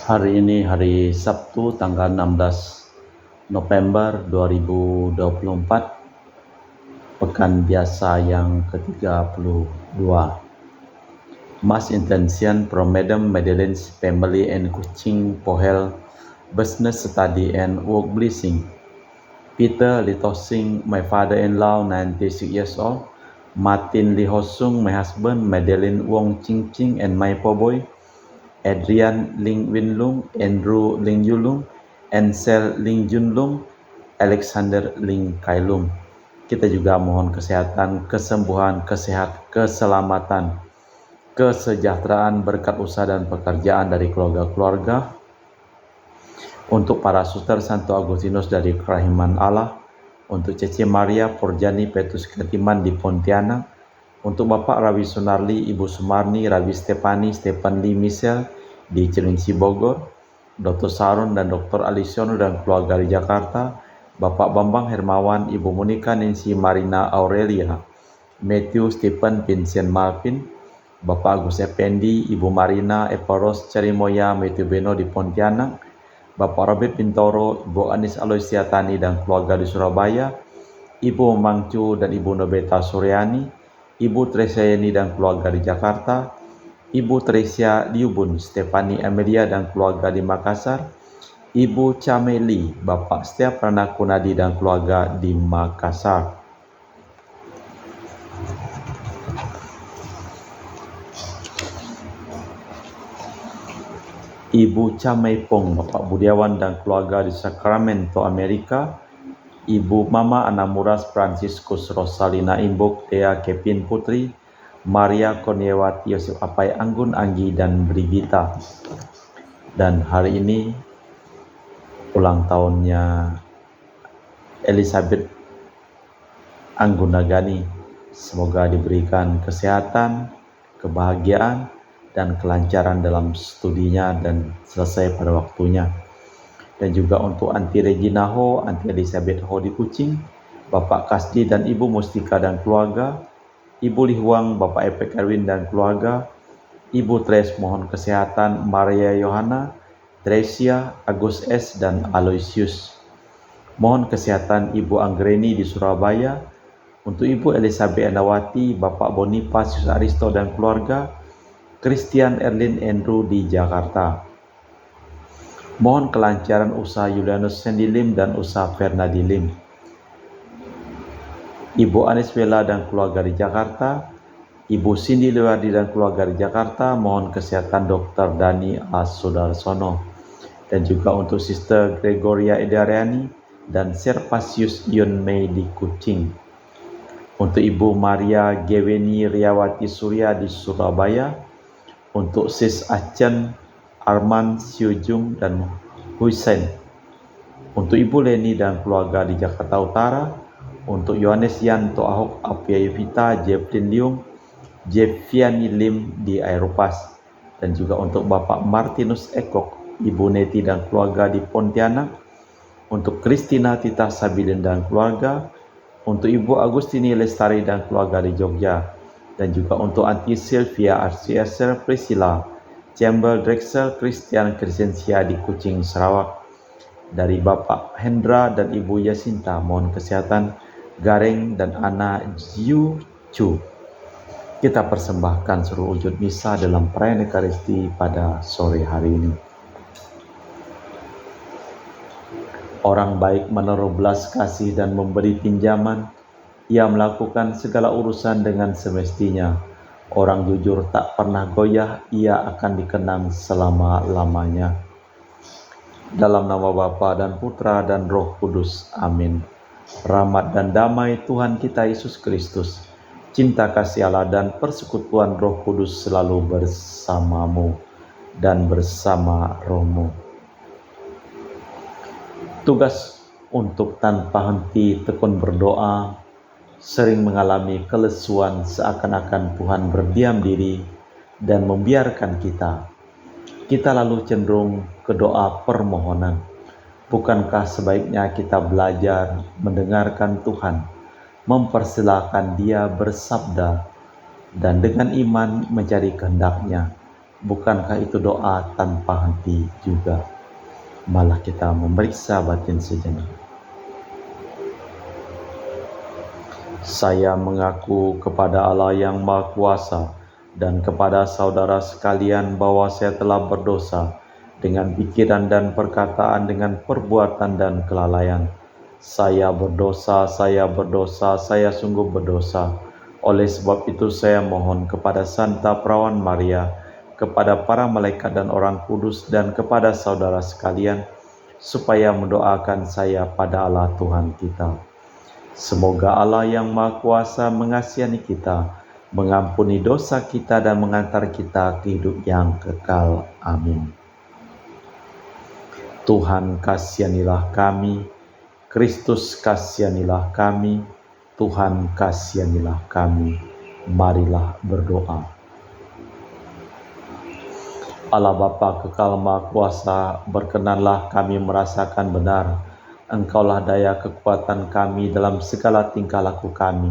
Hari ini hari Sabtu tanggal 16 November 2024, pekan biasa yang ke-32. Mass intention from Madam Madeleine's family and Kuching Pohel business study and work blessing. Peter Litosing, my father-in-law, 96 years old. Martin Lee Hosung, my husband. Madeleine Wong Ching Ching and my poor boy. Adrian Ling Win Lung, Andrew Ling Yulung, Ansel Ling Jun Lung, Alexander Ling Kai Lung. Kita juga mohon kesehatan, kesembuhan, keselamatan, kesejahteraan, berkat usaha dan pekerjaan dari keluarga-keluarga. Untuk para suster Santo Agustinus dari Kerahiman Allah, untuk Cece Maria Porjani Petrus Ketiman di Pontianak, untuk Bapak Rabi Sunarli, Ibu Sumarni, Rabi Stefani, Stefan Lee Michel di Cilengsi Bogor, Dr. Saron dan Dr. Alisiono dan keluarga di Jakarta, Bapak Bambang Hermawan, Ibu Monika Nancy Marina Aurelia, Matthew Stephen Vincent Malvin, Bapak Agus Effendi, Ibu Marina Eparos Cerimoya, Matthew Beno di Pontianak, Bapak Robert Bintoro, Ibu Anis Aloysia Tani dan keluarga di Surabaya, Ibu Mangcu dan Ibu Nobeta Suryani, Ibu Tresia Yeni dan keluarga di Jakarta, Ibu Tresia Liubun, Stefani Amelia dan keluarga di Makassar, Ibu Cameli, Bapak Setia Prana Kunadi dan keluarga di Makassar. Ibu Camei Pong, Bapak Budiawan dan keluarga di Sacramento, Amerika, Ibu Mama Anamuras Franciscus Rosalina Imbuk, Dea Kevin Putri, Maria Kurniawati, Yosef Apai Anggun Anggi dan Brigita. Dan hari ini ulang tahunnya Elizabeth Anggunagani. Semoga diberikan kesehatan, kebahagiaan, dan kelancaran dalam studinya dan selesai pada waktunya. Dan juga untuk Anti Regina Ho, Anti Elizabeth Ho di Kuching, Bapak Kasdi dan Ibu Mustika dan keluarga, Ibu Li Huang, Bapak Epek Erwin dan keluarga, Ibu Tres mohon kesehatan, Maria Yohana, Tresia, Agus S dan Aloysius. Mohon kesehatan Ibu Anggreni di Surabaya, untuk Ibu Elizabeth Andawati, Bapak Bonifacius Aristo dan keluarga, Christian Erlin Andrew di Jakarta. Mohon kelancaran usaha Julianus Sendilim dan usaha Fernadi Lim. Ibu Anis Bella dan keluarga di Jakarta, Ibu Cindy Lewardi dan keluarga di Jakarta, mohon kesehatan Dr. Dani A. Sudarsono. Dan juga untuk Sister Gregoria Edariani dan Servasius Yun Mei di Kuching. Untuk Ibu Maria Geweni Riawati Surya di Surabaya, untuk Sis Acen Arman Siujung dan Husain, untuk Ibu Leni dan keluarga di Jakarta Utara, untuk Yohanes Yanto Ahok Apia Yevita, Jeffrey Liung, Jeffiani Lim di Aeropas, dan juga untuk Bapak Martinus Ekok, Ibu Neti dan keluarga di Pontianak, untuk Christina Tita Sabilin dan keluarga, untuk Ibu Agustini Lestari dan keluarga di Jogja, dan juga untuk Aunty Sylvia Arsiaser Priscilla, Chamber Drexel Christian Crescentia di Kuching, Sarawak. Dari Bapak Hendra dan Ibu Yasinta, mohon kesehatan Gareng dan Ana Jiu Chu. Kita persembahkan seluruh wujud misa dalam perayaan Ekaristi pada sore hari ini. Orang baik menaruh belas kasih dan memberi pinjaman. Ia melakukan segala urusan dengan semestinya. Orang jujur tak pernah goyah, ia akan dikenang selama-lamanya. Dalam nama Bapa dan Putra dan Roh Kudus. Amin. Rahmat dan damai Tuhan kita Yesus Kristus, cinta kasih Allah dan persekutuan Roh Kudus selalu bersamamu dan bersama rohmu. Tugas untuk tanpa henti tekun berdoa, sering mengalami kelesuan seakan-akan Tuhan berdiam diri dan membiarkan kita lalu cenderung ke doa permohonan. Bukankah sebaiknya kita belajar mendengarkan Tuhan, mempersilahkan Dia bersabda, dan dengan iman mencari kehendak-Nya, Bukankah itu doa tanpa henti juga? Malah kita memeriksa batin sejenak. Saya mengaku kepada Allah yang Maha Kuasa dan kepada saudara sekalian bahwa saya telah berdosa dengan pikiran dan perkataan, dengan perbuatan dan kelalaian. Saya berdosa, saya sungguh berdosa. Oleh sebab itu saya mohon kepada Santa Perawan Maria, kepada para malaikat dan orang kudus, dan kepada saudara sekalian, supaya mendoakan saya pada Allah Tuhan kita. Semoga Allah yang Maha Kuasa mengasihani kita, mengampuni dosa kita, dan mengantar kita ke hidup yang kekal. Amin. Tuhan kasihanilah kami, Kristus kasihanilah kami, Tuhan kasihanilah kami. Marilah berdoa. Allah Bapa kekal Maha Kuasa, berkenanlah kami merasakan benar Engkaulah daya kekuatan kami dalam segala tingkah laku kami.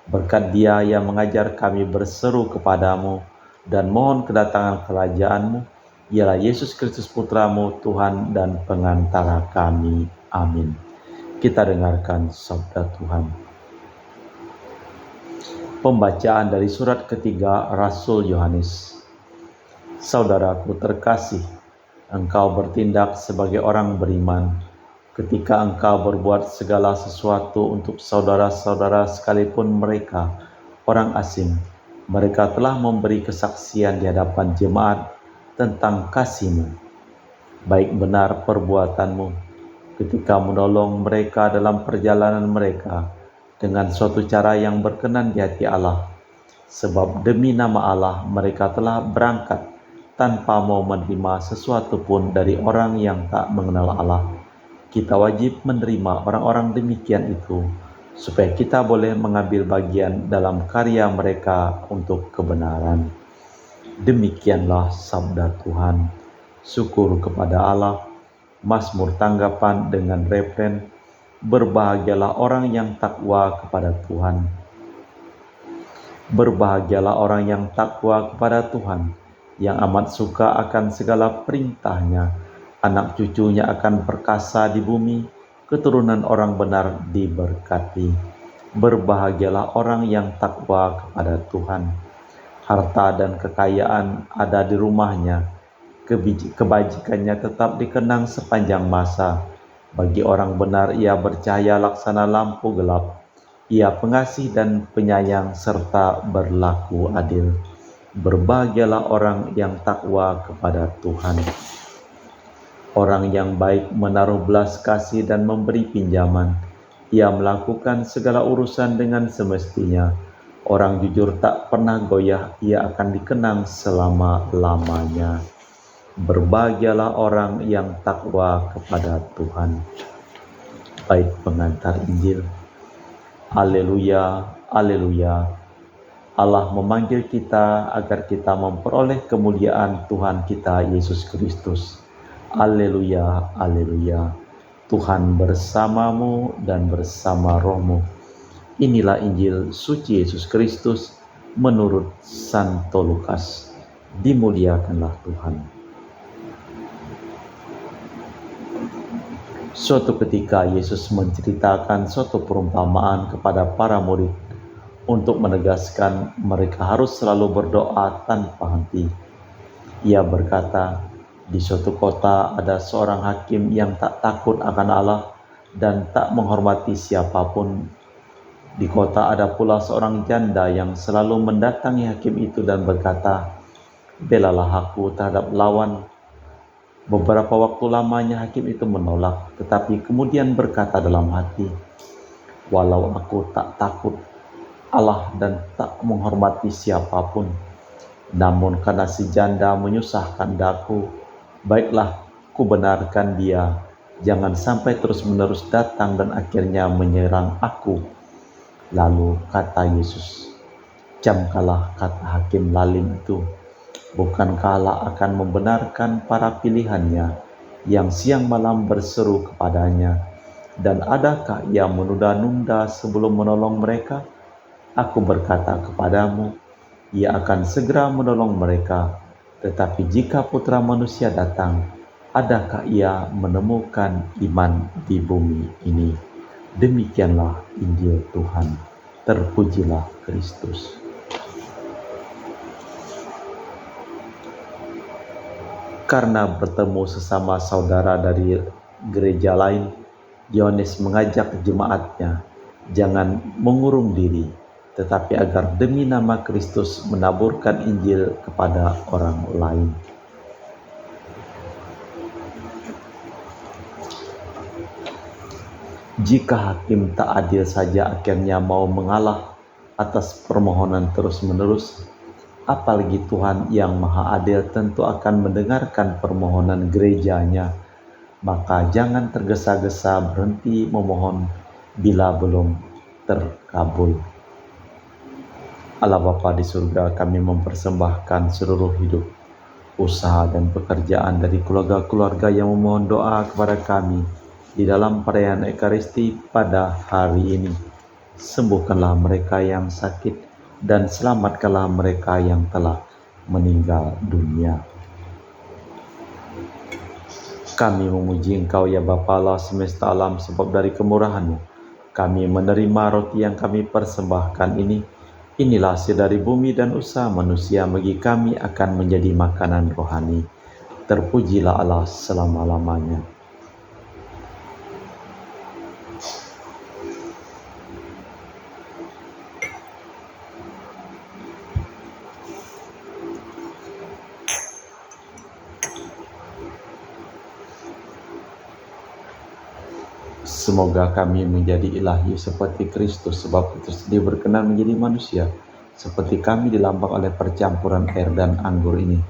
Berkat Dia yang mengajar kami berseru kepadamu dan mohon kedatangan kerajaan-Mu, ialah Yesus Kristus Putra-Mu, Tuhan dan pengantara kami. Amin. Kita dengarkan sabda Tuhan. Pembacaan dari surat ketiga Rasul Yohanes. Saudaraku terkasih, engkau bertindak sebagai orang beriman ketika engkau berbuat segala sesuatu untuk saudara-saudara sekalipun mereka orang asing. Mereka telah memberi kesaksian di hadapan jemaat tentang kasih-Mu. Baik benar perbuatanmu ketika menolong mereka dalam perjalanan mereka dengan suatu cara yang berkenan di hati Allah. Sebab demi nama Allah mereka telah berangkat tanpa mau menerima sesuatu pun dari orang yang tak mengenal Allah. Kita wajib menerima orang-orang demikian itu, supaya kita boleh mengambil bagian dalam karya mereka untuk kebenaran. Demikianlah sabda Tuhan. Syukur kepada Allah. Mazmur tanggapan dengan refren, berbahagialah orang yang takwa kepada Tuhan. Berbahagialah orang yang takwa kepada Tuhan, yang amat suka akan segala perintahnya. Anak cucunya akan perkasa di bumi, keturunan orang benar diberkati. Berbahagialah orang yang takwa kepada Tuhan. Harta dan kekayaan ada di rumahnya, kebajikannya tetap dikenang sepanjang masa. Bagi orang benar ia bercahaya laksana lampu gelap. Ia pengasih dan penyayang serta berlaku adil. Berbahagialah orang yang takwa kepada Tuhan. Orang yang baik menaruh belas kasih dan memberi pinjaman. Ia melakukan segala urusan dengan semestinya. Orang jujur tak pernah goyah, ia akan dikenang selama-lamanya. Berbahagialah orang yang takwa kepada Tuhan. Bait pengantar Injil. Haleluya, haleluya. Allah memanggil kita agar kita memperoleh kemuliaan Tuhan kita Yesus Kristus. Haleluya, haleluya. Tuhan bersamamu dan bersama rohmu. Inilah Injil suci Yesus Kristus menurut Santo Lukas. Dimuliakanlah Tuhan. Suatu ketika Yesus menceritakan suatu perumpamaan kepada para murid untuk menegaskan mereka harus selalu berdoa tanpa henti. Ia berkata, di suatu kota ada seorang hakim yang tak takut akan Allah dan tak menghormati siapapun. Di kota ada pula seorang janda yang selalu mendatangi hakim itu dan berkata, "Belalah aku terhadap lawan." Beberapa waktu lamanya hakim itu menolak, tetapi kemudian berkata dalam hati, "Walau aku tak takut Allah dan tak menghormati siapapun, namun karena si janda menyusahkan daku, baiklah ku benarkan dia, jangan sampai terus-menerus datang dan akhirnya menyerang aku." Lalu kata Yesus, "Camkanlah kata hakim lalim itu. Bukankah Allah akan membenarkan para pilihannya yang siang malam berseru kepadanya? Dan adakah ia menunda-nunda sebelum menolong mereka? Aku berkata kepadamu, ia akan segera menolong mereka. Tetapi jika Putra Manusia datang, adakah ia menemukan iman di bumi ini? Demikianlah Injil Tuhan. Terpujilah Kristus. Karena bertemu sesama saudara dari gereja lain, Yohanes mengajak jemaatnya, jangan mengurung diri, tetapi agar demi nama Kristus menaburkan Injil kepada orang lain. Jika hakim tak adil saja akhirnya mau mengalah atas permohonan terus-menerus, apalagi Tuhan yang Maha Adil tentu akan mendengarkan permohonan gerejanya. Maka jangan tergesa-gesa berhenti memohon bila belum terkabul. Allah Bapa di surga, kami mempersembahkan seluruh hidup, usaha dan pekerjaan dari keluarga-keluarga yang memohon doa kepada kami di dalam perayaan Ekaristi pada hari ini. Sembuhkanlah mereka yang sakit dan selamatkanlah mereka yang telah meninggal dunia. Kami memuji Engkau ya Bapa Allah semesta alam, sebab dari kemurahan-Mu kami menerima roti yang kami persembahkan ini. Inilah hasil dari bumi dan usaha manusia, bagi kami akan menjadi makanan rohani. Terpujilah Allah selama-lamanya. Semoga kami menjadi ilahi seperti Kristus, sebab Kristus sendiri berkenan menjadi manusia, seperti kami dilambang oleh percampuran air dan anggur ini.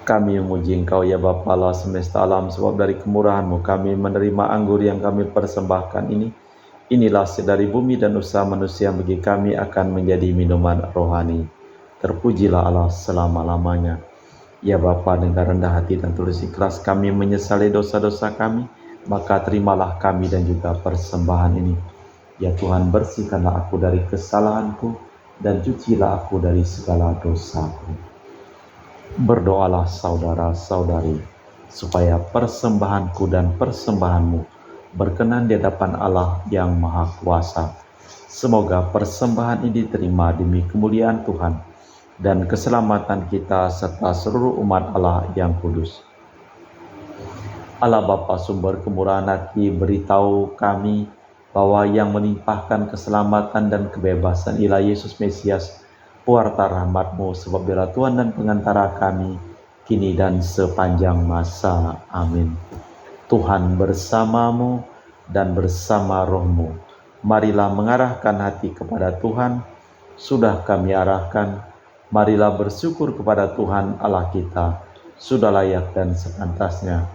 Kami memuji Engkau ya Bapa Allah semesta alam, sebab dari kemurahan-Mu kami menerima anggur yang kami persembahkan ini. Inilah hasil dari bumi dan usaha manusia, bagi kami akan menjadi minuman rohani. Terpujilah Allah selama-lamanya. Ya Bapa, dengan rendah hati dan tulus ikhlas kami menyesali dosa-dosa kami, maka terimalah kami dan juga persembahan ini. Ya Tuhan, bersihkanlah aku dari kesalahanku dan cucilah aku dari segala dosaku. Berdoalah saudara-saudari, supaya persembahanku dan persembahanmu berkenan di hadapan Allah yang Maha Kuasa. Semoga persembahan ini diterima demi kemuliaan Tuhan dan keselamatan kita serta seluruh umat Allah yang kudus. Allah Bapa sumber kemurahan hati, beritahu kami bahwa yang melimpahkan keselamatan dan kebebasan ialah Yesus Mesias, pewarta rahmat-Mu, sebab Dia Tuhan dan pengantara kami, kini dan sepanjang masa. Amin. Tuhan bersamamu dan bersama rohmu. Marilah mengarahkan hati kepada Tuhan. Sudah kami arahkan, marilah bersyukur kepada Tuhan Allah kita. Sudah layak dan sepantasnya.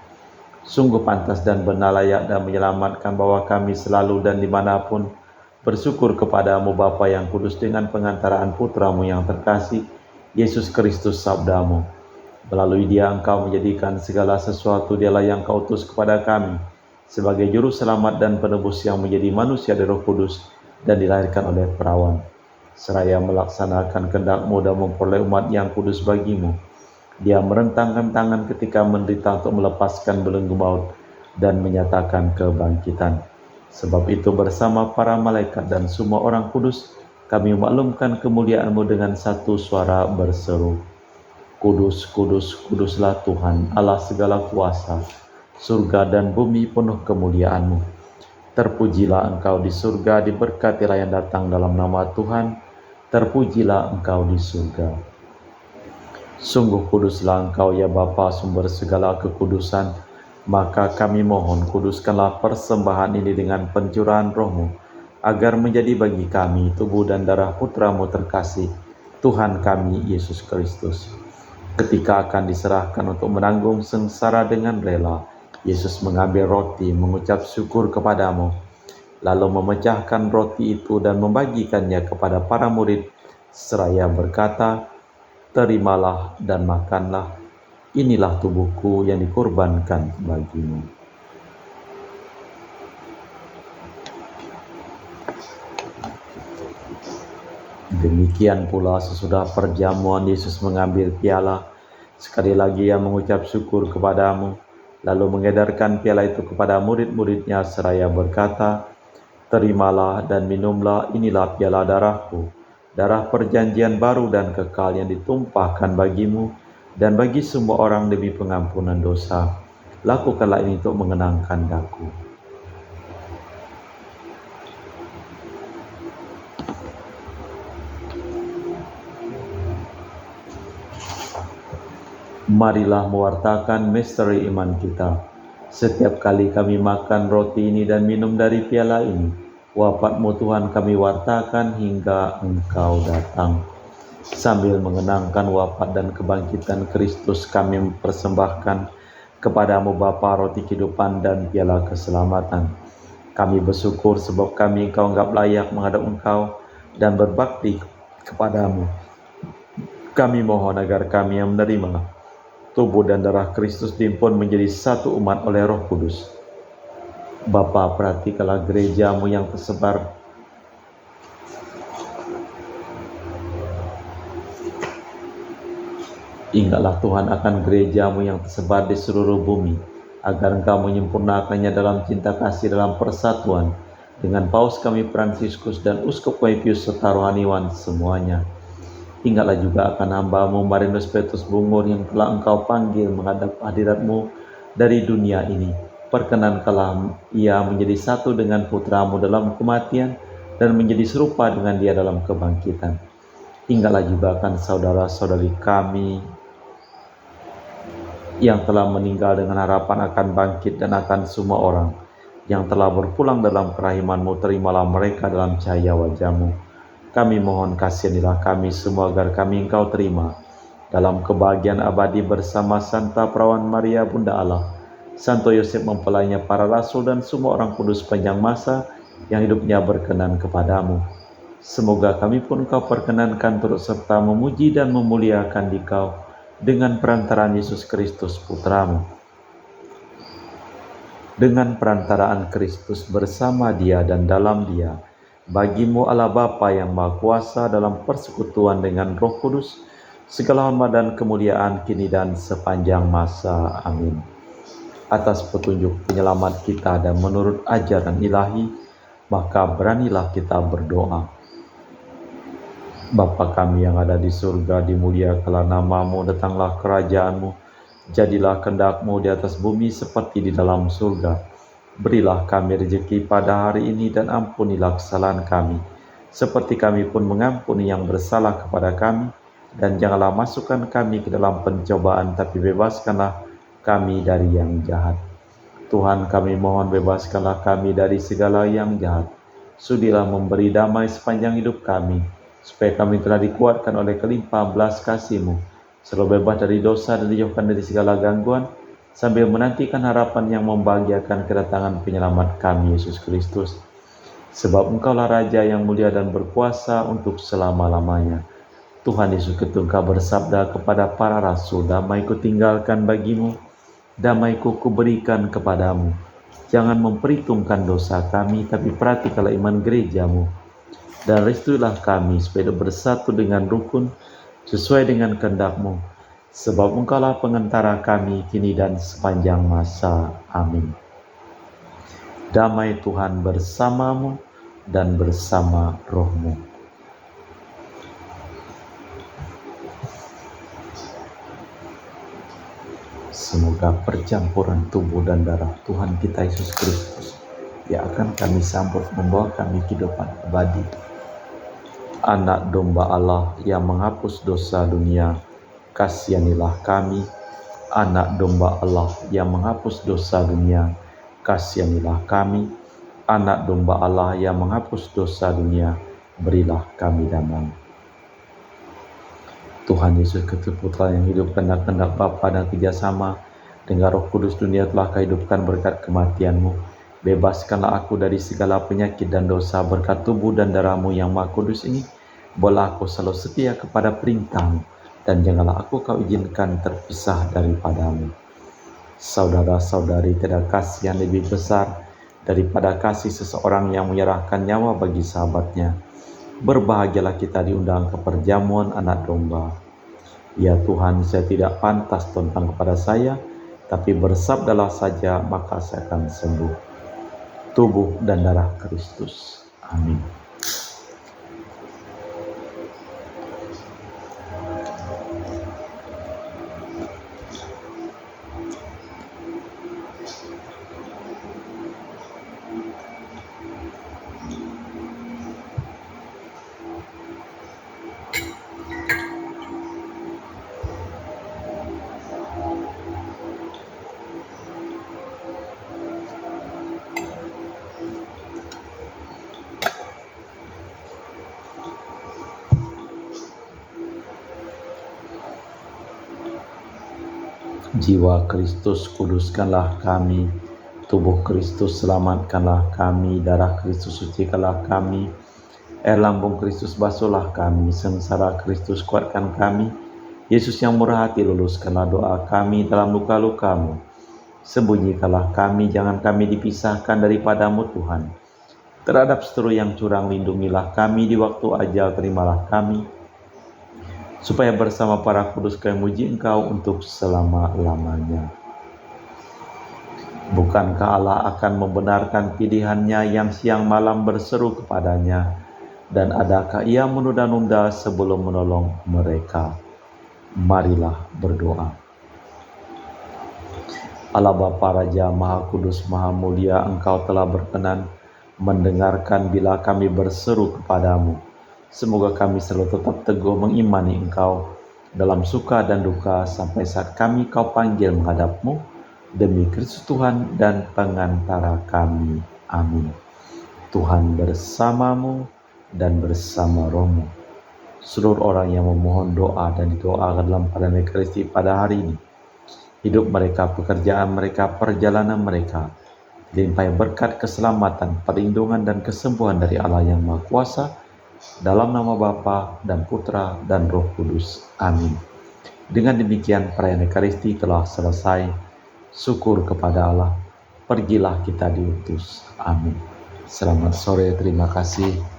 Sungguh pantas dan benar, layak dan menyelamatkan bahwa kami selalu dan dimanapun bersyukur kepadamu Bapa yang kudus, dengan pengantaraan Putramu yang terkasih, Yesus Kristus sabdamu. Melalui Dia Engkau menjadikan segala sesuatu. Dialah yang Kau utus kepada kami sebagai juru selamat dan penebus yang menjadi manusia dari Roh Kudus dan dilahirkan oleh perawan, seraya melaksanakan kehendak-Mu dan memperoleh umat yang kudus bagi-Mu. Dia merentangkan tangan ketika menderita untuk melepaskan belenggu maut dan menyatakan kebangkitan. Sebab itu bersama para malaikat dan semua orang kudus, kami memaklumkan kemuliaan-Mu dengan satu suara berseru, Kudus, kudus, kuduslah Tuhan, Allah segala kuasa. Surga dan bumi penuh kemuliaan-Mu. Terpujilah Engkau di surga, diberkatilah yang datang dalam nama Tuhan. Terpujilah Engkau di surga. Sungguh kuduslah Engkau ya Bapa, sumber segala kekudusan. Maka kami mohon, kuduskanlah persembahan ini dengan pencurahan Roh-Mu, agar menjadi bagi kami tubuh dan darah Putra-Mu terkasih, Tuhan kami Yesus Kristus. Ketika akan diserahkan untuk menanggung sengsara dengan rela, Yesus mengambil roti, mengucap syukur kepadamu, lalu memecahkan roti itu dan membagikannya kepada para murid, seraya berkata, terimalah dan makanlah, inilah tubuhku yang dikorbankan bagimu. Demikian pula sesudah perjamuan Yesus mengambil piala, sekali lagi ia mengucap syukur kepadamu, lalu mengedarkan piala itu kepada murid-muridnya seraya berkata, "Terimalah dan minumlah, inilah piala darahku, darah perjanjian baru dan kekal yang ditumpahkan bagimu dan bagi semua orang demi pengampunan dosa. Lakukanlah ini untuk mengenangkan daku." Marilah mewartakan misteri iman kita. Setiap kali kami makan roti ini dan minum dari piala ini, wafat-Mu Tuhan kami wartakan hingga Engkau datang. Sambil mengenangkan wafat dan kebangkitan Kristus, kami mempersembahkan kepadamu Bapa roti kehidupan dan piala keselamatan. Kami bersyukur sebab kami Engkau anggap layak menghadap Engkau dan berbakti kepadamu. Kami mohon agar kami yang menerima tubuh dan darah Kristus diimpun menjadi satu umat oleh Roh Kudus. Bapa, perhatikanlah gereja-Mu yang tersebar Ingatlah Tuhan akan gereja-Mu yang tersebar di seluruh bumi, agar Engkau menyempurnakannya dalam cinta kasih dalam persatuan dengan Paus kami Fransiskus dan Uskup kami Pius serta rohaniwan semuanya. Ingatlah juga akan hamba-Mu Marinus Petrus Bungur yang telah Engkau panggil menghadap hadirat-Mu dari dunia ini. Perkenankanlah ia menjadi satu dengan putra-Mu dalam kematian dan menjadi serupa dengan Dia dalam kebangkitan. Ingatlah juga akan saudara-saudari kami yang telah meninggal dengan harapan akan bangkit dan akan semua orang yang telah berpulang dalam kerahiman-Mu. Terimalah mereka dalam cahaya wajah-Mu. Kami mohon kasihanilah kami semua agar kami Engkau terima dalam kebahagiaan abadi bersama Santa Perawan Maria Bunda Allah, Santo Yosef mempelainya, para rasul dan semua orang kudus panjang masa yang hidupnya berkenan kepadamu. Semoga kami pun Engkau perkenankan turut serta memuji dan memuliakan Dikau dengan perantaraan Yesus Kristus Putra-Mu. Dengan perantaraan Kristus bersama Dia dan dalam Dia, bagi-Mu Allah Bapa yang Maha Kuasa dalam persekutuan dengan Roh Kudus, segala hormat dan kemuliaan kini dan sepanjang masa. Amin. Atas petunjuk penyelamat kita dan menurut ajaran ilahi, maka beranilah kita berdoa. Bapa kami yang ada di surga, dimuliakanlah nama-Mu, datanglah kerajaan-Mu, jadilah kehendak-Mu di atas bumi seperti di dalam surga. Berilah kami rezeki pada hari ini dan ampunilah kesalahan kami, seperti kami pun mengampuni yang bersalah kepada kami. Dan janganlah masukkan kami ke dalam pencobaan, tapi bebaskanlah kami dari yang jahat. Tuhan, kami mohon bebaskanlah kami dari segala yang jahat. Sudilah memberi damai sepanjang hidup kami, supaya kami telah dikuatkan oleh kelimpahan belas kasih-Mu, selalu bebas dari dosa dan dijauhkan dari segala gangguan, sambil menantikan harapan yang membahagiakan kedatangan penyelamat kami, Yesus Kristus. Sebab Engkaulah Raja yang mulia dan berkuasa untuk selama-lamanya. Tuhan Yesus ketika bersabda kepada para rasul, "Damai-Ku tinggalkan bagimu, damai-Ku kuberikan kepadamu. Jangan memperhitungkan dosa kami, tapi perhatikanlah iman gereja-Mu. Dan restuilah kami supaya bersatu dengan rukun, sesuai dengan kehendak-Mu. Sebab Engkaulah pengantara kami kini dan sepanjang masa. Amin." Damai Tuhan bersamamu dan bersama rohmu. Semoga percampuran tubuh dan darah Tuhan kita Yesus Kristus yang akan kami sambut membawa kami kehidupan abadi. Anak domba Allah yang menghapus dosa dunia, kasihanilah kami. Anak domba Allah yang menghapus dosa dunia, kasihanilah kami. Anak domba Allah yang menghapus dosa dunia, berilah kami damai. Tuhan Yesus Putra yang hidup karena kehendak Bapa dan kerjasama dengan Roh Kudus, dunia telah kehidupkan berkat kematian-Mu. Bebaskanlah aku dari segala penyakit dan dosa berkat tubuh dan darah-Mu yang Maha Kudus ini. Boleh aku selalu setia kepada perintah-Mu, dan janganlah aku Kau izinkan terpisah daripada-Mu. Saudara-saudari, tiada kasih yang lebih besar daripada kasih seseorang yang menyerahkan nyawa bagi sahabatnya. Berbahagialah kita diundang ke perjamuan anak domba. Ya Tuhan, saya tidak pantas tentang kepada saya, tapi bersabdalah saja maka saya akan sembuh. Tubuh dan darah Kristus. Amin. Jiwa Kristus, kuduskanlah kami. Tubuh Kristus, selamatkanlah kami. Darah Kristus, sucikanlah kami. Air lambung Kristus, basuhlah kami. Sengsara Kristus, kuatkan kami. Yesus yang murah hati, luluskanlah doa kami dalam luka-lukamu. Sembunyikanlah kami, jangan kami dipisahkan daripadamu Tuhan. Terhadap seteru yang curang, lindungilah kami. Di waktu ajal, terimalah kami, supaya bersama para kudus kami muji Engkau untuk selama-lamanya. Bukankah Allah akan membenarkan pilihannya yang siang malam berseru kepadanya? Dan adakah Ia menunda-nunda sebelum menolong mereka? Marilah berdoa. Allah Bapa Raja Maha Kudus Maha Mulia, Engkau telah berkenan mendengarkan bila kami berseru kepadamu. Semoga kami selalu tetap teguh mengimani Engkau dalam suka dan duka sampai saat kami Kau panggil menghadap-Mu demi Kristus Tuhan dan pengantara kami. Amin. Tuhan bersamamu dan bersama rohmu. Seluruh orang yang memohon doa dan didoakan dalam padanan Ekaristi pada hari ini, hidup mereka, pekerjaan mereka, perjalanan mereka, dilimpahi berkat keselamatan, perlindungan dan kesembuhan dari Allah yang Maha Kuasa, dalam nama Bapa dan Putra dan Roh Kudus. Amin. Dengan demikian perayaan Ekaristi telah selesai. Syukur kepada Allah. Pergilah kita diutus. Amin. Selamat sore, terima kasih.